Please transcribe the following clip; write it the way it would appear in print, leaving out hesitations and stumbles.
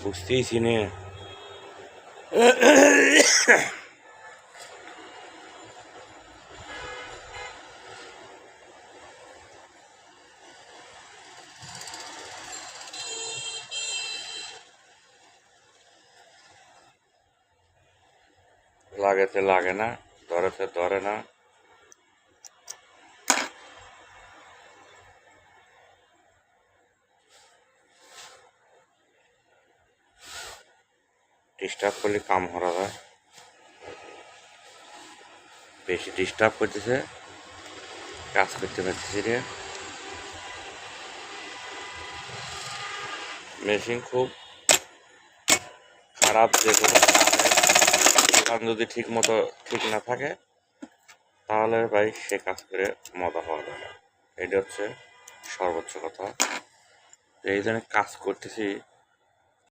বুঝতেইছি নে। লাগেতে লাগে না, ধরেতে ধরে না। ডিস্টার্ব করলে কাম করা যায়, বেশি ডিস্টার্ব করতেছে, কাজ করতে পারতেছি রে। মেশিন খুব খারাপ, যে কোনো কাজ যদি ঠিক না থাকে তাহলে ভাই সে কাজ করে মজা পাওয়া যায় না। এটা হচ্ছে সর্বোচ্চ কথা। এই জন্য কাজ করতেছি